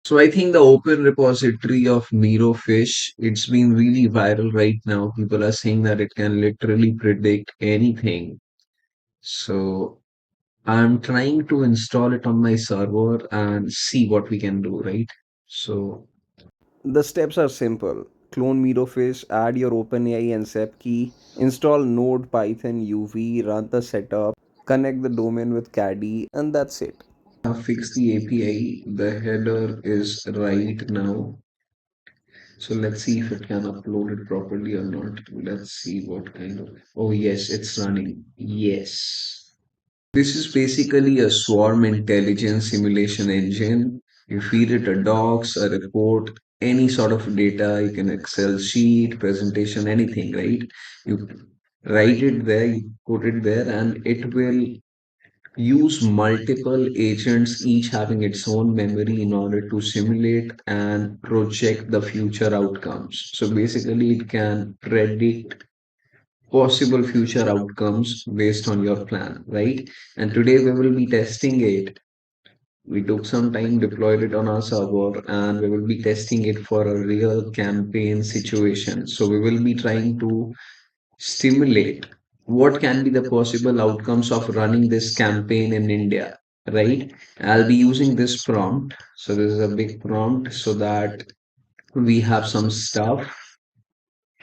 So I think the open repository of MiroFish, it's been really viral right now. People are saying that it can literally predict anything. So I'm trying to install it on my server and see what we can do, right? So The steps are simple. Clone MiroFish, add your OpenAI and Zep key, install Node, Python, UV, run the setup, connect the domain with Caddy, and that's it. I've fixed the API. The header is right now. So let's see if it can upload it properly or not. Let's see what kind of. Oh, yes, it's running. Yes. This is basically a swarm intelligence simulation engine. You feed it a docs, a report, any sort of data, you can Excel sheet, presentation, anything, right? You write it there, you put it there, and it will use multiple agents, each having its own memory in order to simulate and project the future outcomes. So basically, it can predict possible future outcomes based on your plan, right? And today we will be testing it. We took some time, deployed it on our server, and we will be testing it for a real campaign situation. So we will be trying to stimulate what can be the possible outcomes of running this campaign in India, right? I'll be using this prompt. So this is a big prompt so that we have some stuff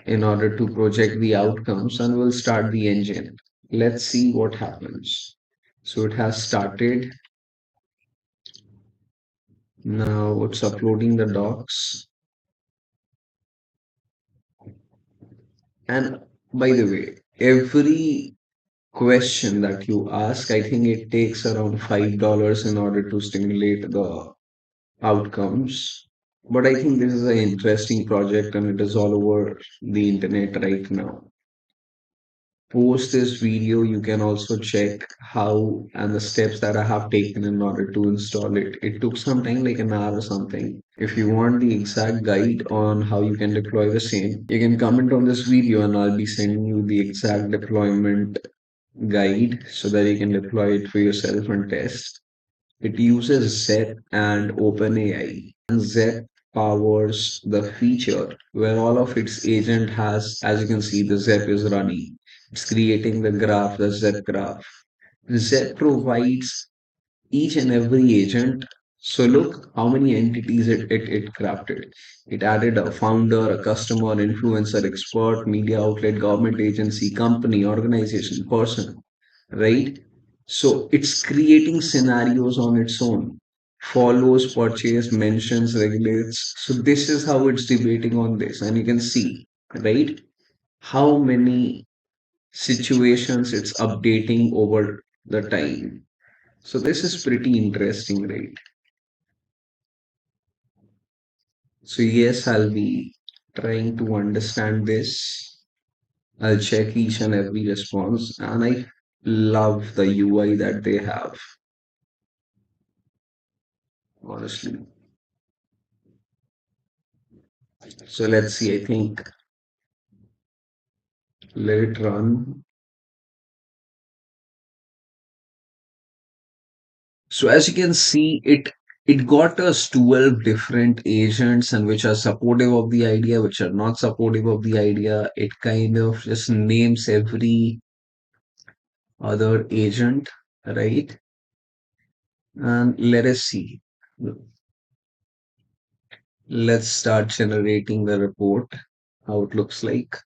in order to project the outcomes, and we'll start the engine. Let's see what happens. So it has started. Now it's uploading the docs. And by the way, every question that you ask, I think it takes around $5 in order to stimulate the outcomes. But I think this is an interesting project and it is all over the internet right now. Post this video, you can also check how and the steps that I have taken in order to install it. It took some time, like an hour or something. If you want the exact guide on how you can deploy the same, you can comment on this video and I'll be sending you the exact deployment guide so that you can deploy it for yourself and test. It uses Zep and OpenAI. And Zep powers the feature where all of its agent has, as you can see, the Zep is running. It's creating the graph, the Zep graph. Zep provides each and every agent. So look how many entities it crafted. It added a founder, a customer, influencer, expert, media outlet, government agency, company, organization, person, right? So it's creating scenarios on its own, follows, purchase, mentions, regulates. So this is how it's debating on this. And you can see, right, how many situations it's updating over the time. So this is pretty interesting, right? So yes, I'll be trying to understand this. I'll check each and every response, and I love the UI that they have, honestly. So let's see, I think let it run. So as you can see, it got us 12 different agents and which are supportive of the idea, which are not supportive of the idea. It kind of just names every other agent, right? And let us see. Let's start generating the report, how it looks like.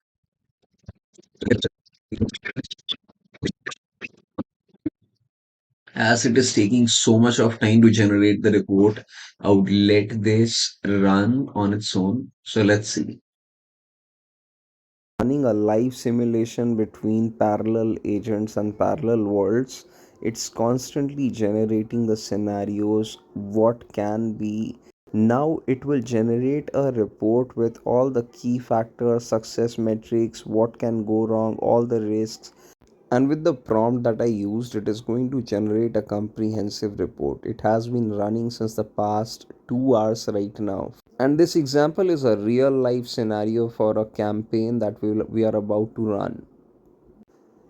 As it is taking so much of time to generate the report, I would let this run on its own. So let's see. Running a live simulation between parallel agents and parallel worlds. It's constantly generating the scenarios, what can be. Now it will generate a report with all the key factors, success metrics, what can go wrong, all the risks. And with the prompt that I used, it is going to generate a comprehensive report. It has been running since the past 2 hours right now. And this example is a real life scenario for a campaign that we are about to run.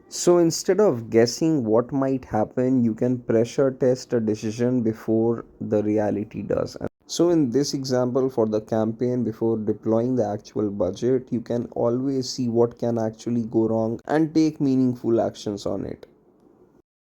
So instead of guessing what might happen, you can pressure test a decision before the reality does. So in this example, for the campaign, before deploying the actual budget, you can always see what can actually go wrong and take meaningful actions on it.